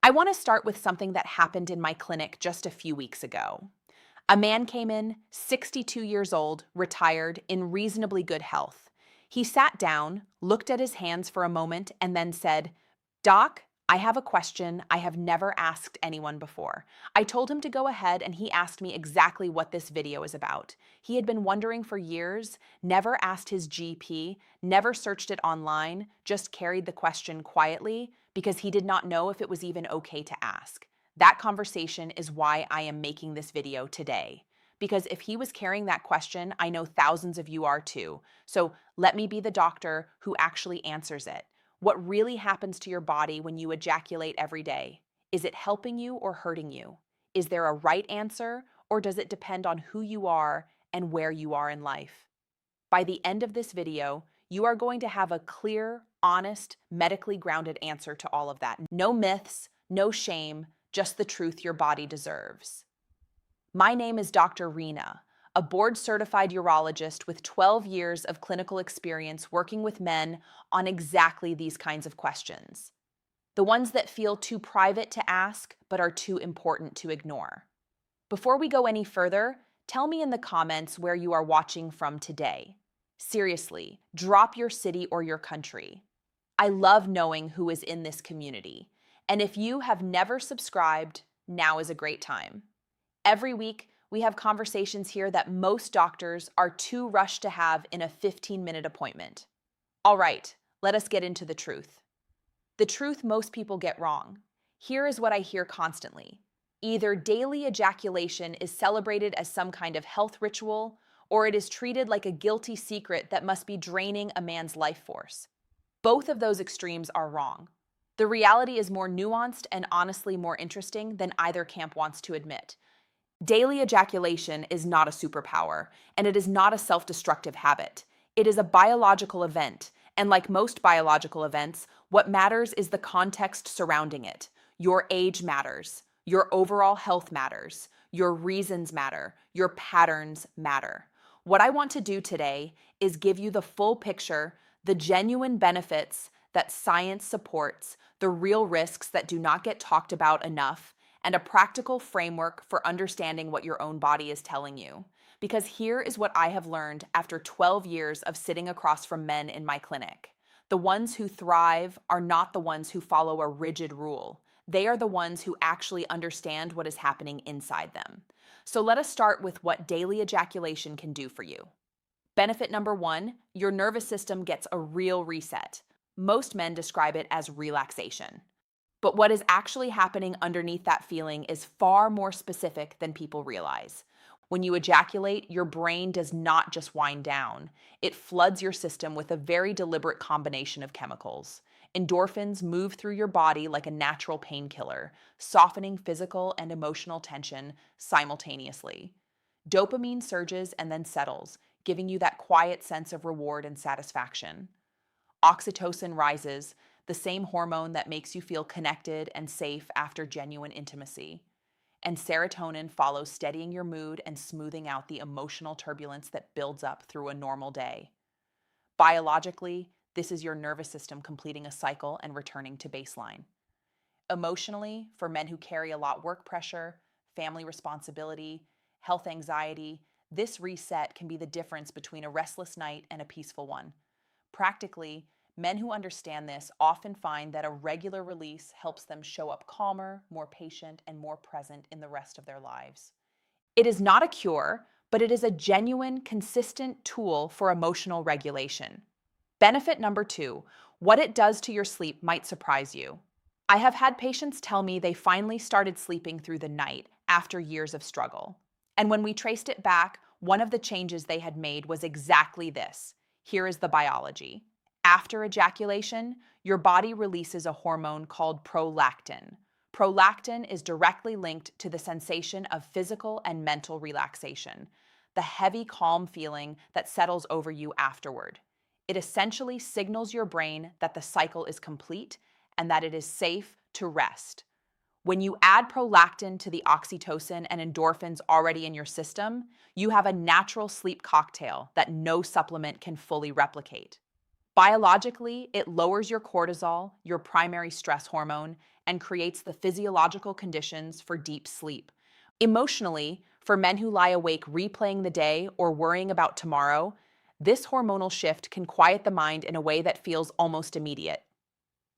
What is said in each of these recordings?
I want to start with something that happened in my clinic just a few weeks ago. A man came in, 62 years old, retired, in reasonably good health. He sat down, looked at his hands for a moment, and then said, "Doc, I have a question I have never asked anyone before." I told him to go ahead, and he asked me exactly what this video is about. He had been wondering for years, never asked his GP, never searched it online, just carried the question quietly because he did not know if it was even okay to ask. That conversation is why I am making this video today. Because if he was carrying that question, I know thousands of you are too. So let me be the doctor who actually answers it. What really happens to your body when you ejaculate every day? Is it helping you or hurting you? Is there a right answer, or does it depend on who you are and where you are in life? By the end of this video, you are going to have a clear, honest, medically grounded answer to all of that. No myths, no shame, just the truth your body deserves. My name is Dr. Reena, a board-certified urologist with 12 years of clinical experience working with men on exactly these kinds of questions. The ones that feel too private to ask, but are too important to ignore. Before we go any further, tell me in the comments where you are watching from today. Seriously, drop your city or your country. I love knowing who is in this community. And if you have never subscribed, now is a great time. Every week, we have conversations here that most doctors are too rushed to have in a 15-minute appointment. All right, let us get into the truth. The truth most people get wrong. Here is what I hear constantly. Either daily ejaculation is celebrated as some kind of health ritual, or it is treated like a guilty secret that must be draining a man's life force. Both of those extremes are wrong. The reality is more nuanced and honestly more interesting than either camp wants to admit. Daily ejaculation is not a superpower, and it is not a self-destructive habit. It is a biological event, and like most biological events, what matters is the context surrounding it. Your age matters. Your overall health matters. Your reasons matter. Your patterns matter. What I want to do today is give you the full picture, the genuine benefits that science supports, the real risks that do not get talked about enough, and a practical framework for understanding what your own body is telling you. Because here is what I have learned after 12 years of sitting across from men in my clinic. The ones who thrive are not the ones who follow a rigid rule. They are the ones who actually understand what is happening inside them. So let us start with what daily ejaculation can do for you. Benefit number one, your nervous system gets a real reset. Most men describe it as relaxation. But what is actually happening underneath that feeling is far more specific than people realize. When you ejaculate, your brain does not just wind down. It floods your system with a very deliberate combination of chemicals. Endorphins move through your body like a natural painkiller, softening physical and emotional tension simultaneously. Dopamine surges and then settles, giving you that quiet sense of reward and satisfaction. Oxytocin rises, the same hormone that makes you feel connected and safe after genuine intimacy. And serotonin follows, steadying your mood and smoothing out the emotional turbulence that builds up through a normal day. Biologically, this is your nervous system completing a cycle and returning to baseline. Emotionally, for men who carry a lot work pressure, family responsibility, health anxiety, this reset can be the difference between a restless night and a peaceful one. Practically, men who understand this often find that a regular release helps them show up calmer, more patient, and more present in the rest of their lives. It is not a cure, but it is a genuine, consistent tool for emotional regulation. Benefit number two, what it does to your sleep might surprise you. I have had patients tell me they finally started sleeping through the night after years of struggle. And when we traced it back, one of the changes they had made was exactly this. Here is the biology. After ejaculation, your body releases a hormone called prolactin. Prolactin is directly linked to the sensation of physical and mental relaxation, the heavy, calm feeling that settles over you afterward. It essentially signals your brain that the cycle is complete and that it is safe to rest. When you add prolactin to the oxytocin and endorphins already in your system, you have a natural sleep cocktail that no supplement can fully replicate. Biologically, it lowers your cortisol, your primary stress hormone, and creates the physiological conditions for deep sleep. Emotionally, for men who lie awake replaying the day or worrying about tomorrow, this hormonal shift can quiet the mind in a way that feels almost immediate.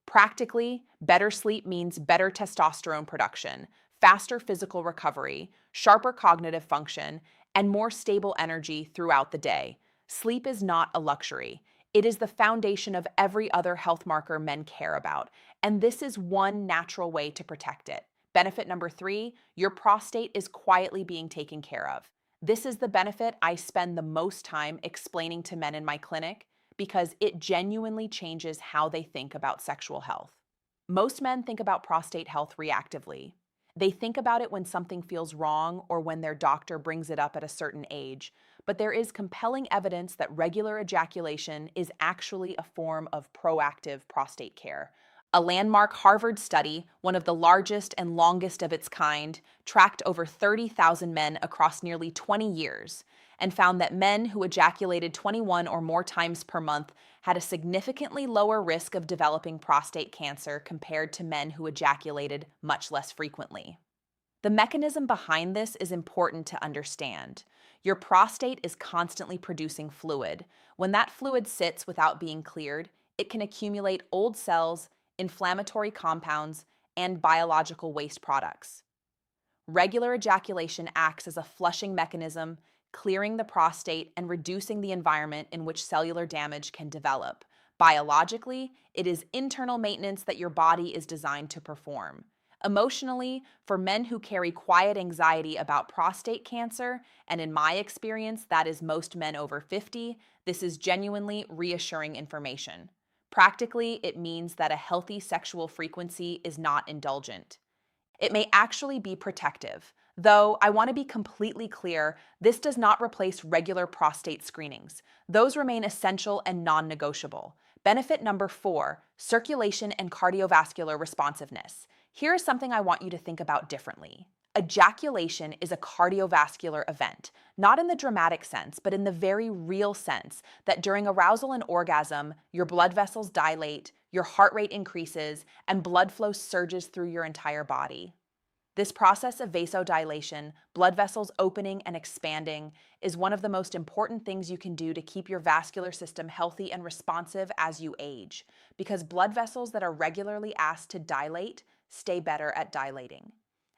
Practically, better sleep means better testosterone production, faster physical recovery, sharper cognitive function, and more stable energy throughout the day. Sleep is not a luxury. It is the foundation of every other health marker men care about, and this is one natural way to protect it. Benefit number 3, your prostate is quietly being taken care of. This is the benefit I spend the most time explaining to men in my clinic because it genuinely changes how they think about sexual health. Most men think about prostate health reactively. They think about it when something feels wrong or when their doctor brings it up at a certain age, but there is compelling evidence that regular ejaculation is actually a form of proactive prostate care. A landmark Harvard study, one of the largest and longest of its kind, tracked over 30,000 men across nearly 20 years and found that men who ejaculated 21 or more times per month had a significantly lower risk of developing prostate cancer compared to men who ejaculated much less frequently. The mechanism behind this is important to understand. Your prostate is constantly producing fluid. When that fluid sits without being cleared, it can accumulate old cells, inflammatory compounds, and biological waste products. Regular ejaculation acts as a flushing mechanism, clearing the prostate and reducing the environment in which cellular damage can develop. Biologically, it is internal maintenance that your body is designed to perform. Emotionally, for men who carry quiet anxiety about prostate cancer, and in my experience, that is most men over 50, this is genuinely reassuring information. Practically, it means that a healthy sexual frequency is not indulgent. It may actually be protective, though I want to be completely clear, this does not replace regular prostate screenings. Those remain essential and non-negotiable. Benefit number 4, circulation and cardiovascular responsiveness. Here is something I want you to think about differently. Ejaculation is a cardiovascular event, not in the dramatic sense, but in the very real sense that during arousal and orgasm, your blood vessels dilate, your heart rate increases, and blood flow surges through your entire body. This process of vasodilation, blood vessels opening and expanding, is one of the most important things you can do to keep your vascular system healthy and responsive as you age, because blood vessels that are regularly asked to dilate stay better at dilating.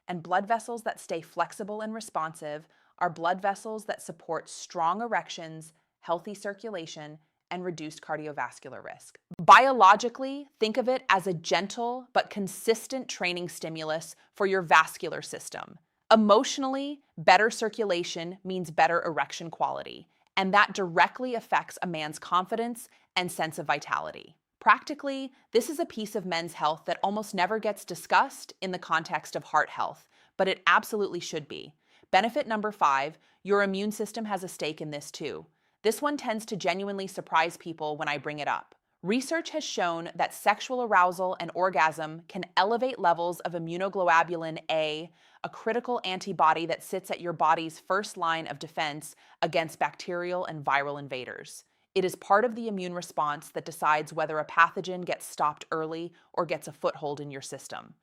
And blood vessels that stay flexible and responsive are blood vessels that support strong erections, healthy circulation, and reduced cardiovascular risk. Biologically, think of it as a gentle but consistent training stimulus for your vascular system. Emotionally, better circulation means better erection quality, and that directly affects a man's confidence and sense of vitality. Practically, this is a piece of men's health that almost never gets discussed in the context of heart health, but it absolutely should be. Benefit number 5, your immune system has a stake in this too. This one tends to genuinely surprise people when I bring it up. Research has shown that sexual arousal and orgasm can elevate levels of immunoglobulin A, a critical antibody that sits at your body's first line of defense against bacterial and viral invaders. It is part of the immune response that decides whether a pathogen gets stopped early or gets a foothold in your system.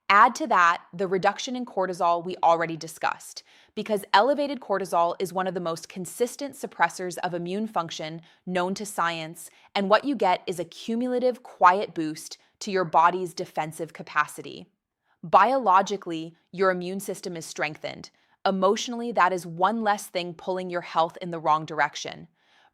Add to that the reduction in cortisol we already discussed, because elevated cortisol is one of the most consistent suppressors of immune function known to science, and what you get is a cumulative quiet boost to your body's defensive capacity. Biologically, your immune system is strengthened. Emotionally, that is one less thing pulling your health in the wrong direction.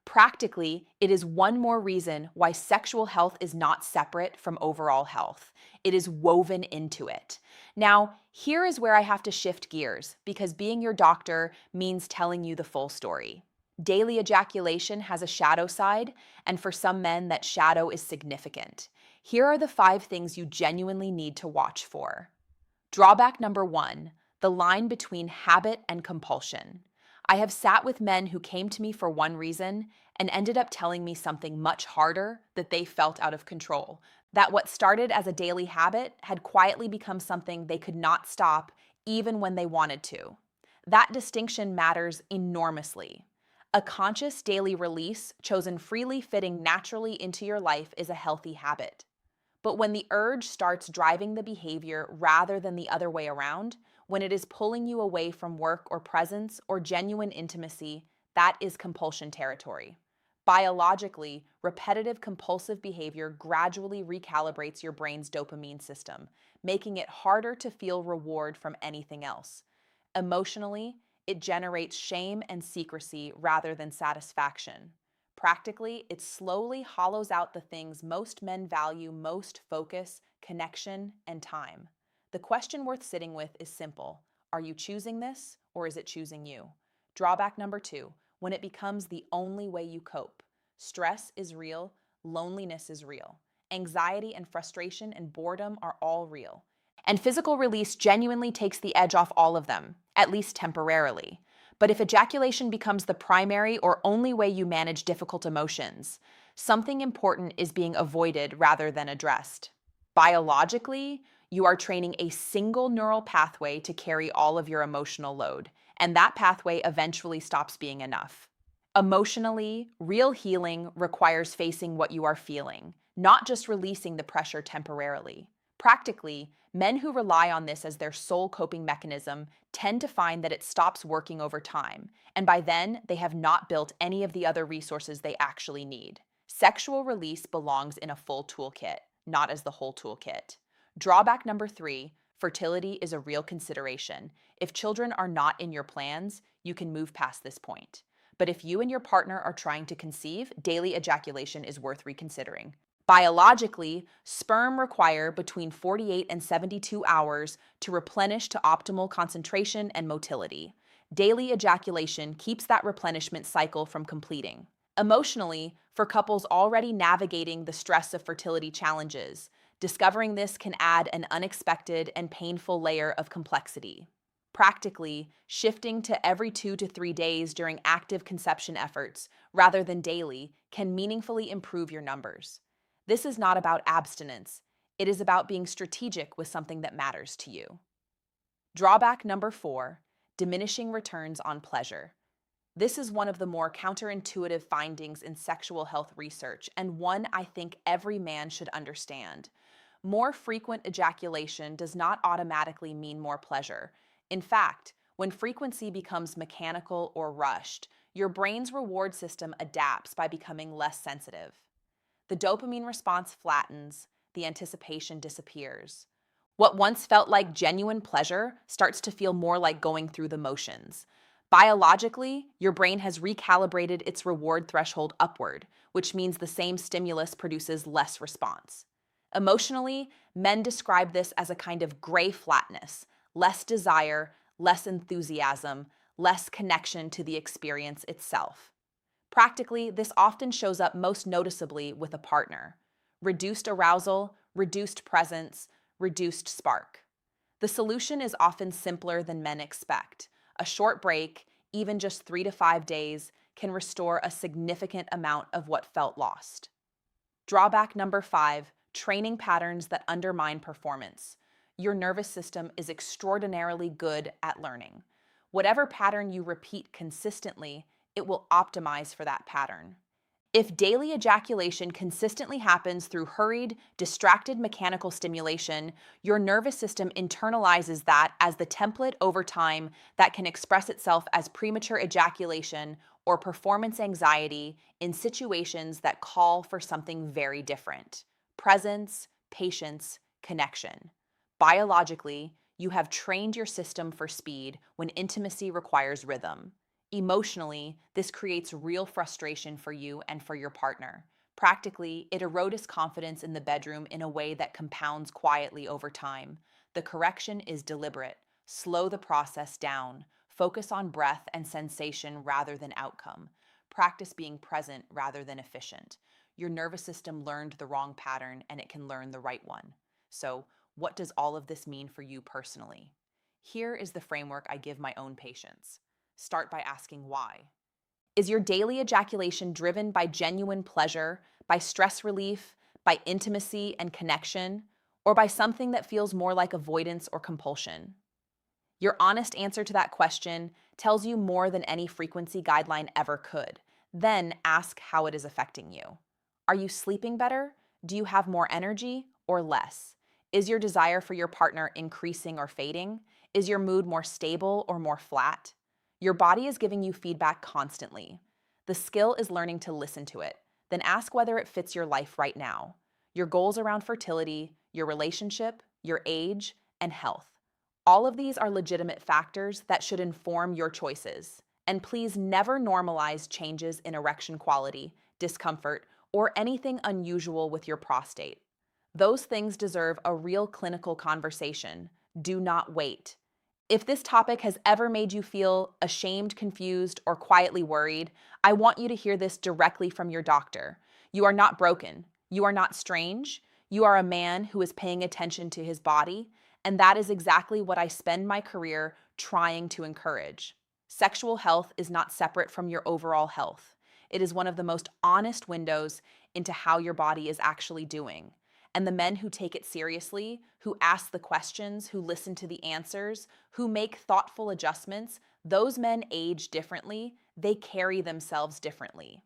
Practically, it is one more reason why sexual health is not separate from overall health. It is woven into it. Now, here is where I have to shift gears, because being your doctor means telling you the full story. Daily ejaculation has a shadow side, and for some men, that shadow is significant. Here are the 5 things you genuinely need to watch for. Drawback number 1, the line between habit and compulsion. I have sat with men who came to me for one reason and ended up telling me something much harder that they felt out of control. That what started as a daily habit had quietly become something they could not stop even when they wanted to. That distinction matters enormously. A conscious daily release, chosen freely fitting naturally into your life, is a healthy habit. But when the urge starts driving the behavior rather than the other way around, when it is pulling you away from work or presence or genuine intimacy, that is compulsion territory. Biologically, repetitive compulsive behavior gradually recalibrates your brain's dopamine system, making it harder to feel reward from anything else. Emotionally, it generates shame and secrecy rather than satisfaction. Practically, it slowly hollows out the things most men value most: focus, connection, and time. The question worth sitting with is simple. Are you choosing this, or is it choosing you? Drawback number 2, when it becomes the only way you cope. Stress is real, loneliness is real. Anxiety and frustration and boredom are all real. And physical release genuinely takes the edge off all of them, at least temporarily. But if ejaculation becomes the primary or only way you manage difficult emotions, something important is being avoided rather than addressed. Biologically, you are training a single neural pathway to carry all of your emotional load, and that pathway eventually stops being enough. Emotionally, real healing requires facing what you are feeling, not just releasing the pressure temporarily. Practically, men who rely on this as their sole coping mechanism tend to find that it stops working over time, and by then, they have not built any of the other resources they actually need. Sexual release belongs in a full toolkit, not as the whole toolkit. Drawback number 3, fertility is a real consideration. If children are not in your plans, you can move past this point. But if you and your partner are trying to conceive, daily ejaculation is worth reconsidering. Biologically, sperm require between 48 and 72 hours to replenish to optimal concentration and motility. Daily ejaculation keeps that replenishment cycle from completing. Emotionally, for couples already navigating the stress of fertility challenges, discovering this can add an unexpected and painful layer of complexity. Practically, shifting to every 2 to 3 days during active conception efforts, rather than daily, can meaningfully improve your numbers. This is not about abstinence. It is about being strategic with something that matters to you. Drawback number 4, diminishing returns on pleasure. This is one of the more counterintuitive findings in sexual health research, and one I think every man should understand. More frequent ejaculation does not automatically mean more pleasure. In fact, when frequency becomes mechanical or rushed, your brain's reward system adapts by becoming less sensitive. The dopamine response flattens, the anticipation disappears. What once felt like genuine pleasure starts to feel more like going through the motions. Biologically, your brain has recalibrated its reward threshold upward, which means the same stimulus produces less response. Emotionally, men describe this as a kind of gray flatness, less desire, less enthusiasm, less connection to the experience itself. Practically, this often shows up most noticeably with a partner. Reduced arousal, reduced presence, reduced spark. The solution is often simpler than men expect. A short break, even just 3 to 5 days, can restore a significant amount of what felt lost. Drawback number 5, training patterns that undermine performance. Your nervous system is extraordinarily good at learning. Whatever pattern you repeat consistently, it will optimize for that pattern. If daily ejaculation consistently happens through hurried, distracted mechanical stimulation, your nervous system internalizes that as the template over time that can express itself as premature ejaculation or performance anxiety in situations that call for something very different: presence, patience, connection. Biologically, you have trained your system for speed when intimacy requires rhythm. Emotionally, this creates real frustration for you and for your partner. Practically, it erodes confidence in the bedroom in a way that compounds quietly over time. The correction is deliberate. Slow the process down. Focus on breath and sensation rather than outcome. Practice being present rather than efficient. Your nervous system learned the wrong pattern, and it can learn the right one. So, what does all of this mean for you personally? Here is the framework I give my own patients. Start by asking why. Is your daily ejaculation driven by genuine pleasure, by stress relief, by intimacy and connection, or by something that feels more like avoidance or compulsion? Your honest answer to that question tells you more than any frequency guideline ever could. Then ask how it is affecting you. Are you sleeping better? Do you have more energy or less? Is your desire for your partner increasing or fading? Is your mood more stable or more flat? Your body is giving you feedback constantly. The skill is learning to listen to it. Then ask whether it fits your life right now. Your goals around fertility, your relationship, your age, and health. All of these are legitimate factors that should inform your choices. And please never normalize changes in erection quality, discomfort, or anything unusual with your prostate. Those things deserve a real clinical conversation. Do not wait. If this topic has ever made you feel ashamed, confused, or quietly worried, I want you to hear this directly from your doctor. You are not broken. You are not strange. You are a man who is paying attention to his body, and that is exactly what I spend my career trying to encourage. Sexual health is not separate from your overall health. It is one of the most honest windows into how your body is actually doing. And the men who take it seriously, who ask the questions, who listen to the answers, who make thoughtful adjustments, those men age differently. They carry themselves differently.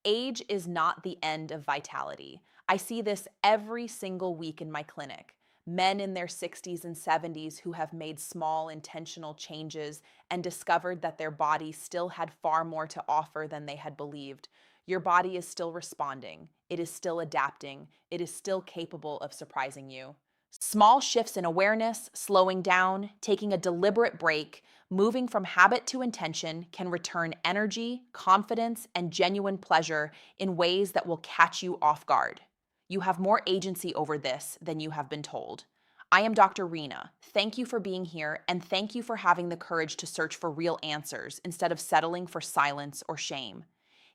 Age is not the end of vitality. I see this every single week in my clinic. Men in their 60s and 70s who have made small intentional changes and discovered that their body still had far more to offer than they had believed. Your body is still responding. It is still adapting. It is still capable of surprising you. Small shifts in awareness, slowing down, taking a deliberate break, moving from habit to intention can return energy, confidence, and genuine pleasure in ways that will catch you off guard. You have more agency over this than you have been told. I am Dr. Reena. Thank you for being here, and thank you for having the courage to search for real answers instead of settling for silence or shame.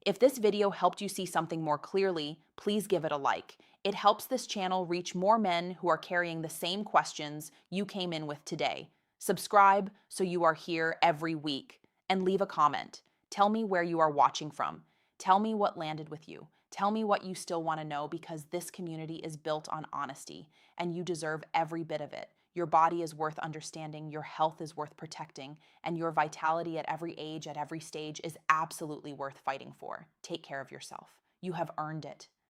If this video helped you see something more clearly, please give it a like. It helps this channel reach more men who are carrying the same questions you came in with today. Subscribe so you are here every week, and leave a comment. Tell me where you are watching from. Tell me what landed with you. Tell me what you still want to know, because this community is built on honesty, and you deserve every bit of it. Your body is worth understanding, your health is worth protecting, and your vitality at every age, at every stage is absolutely worth fighting for. Take care of yourself. You have earned it.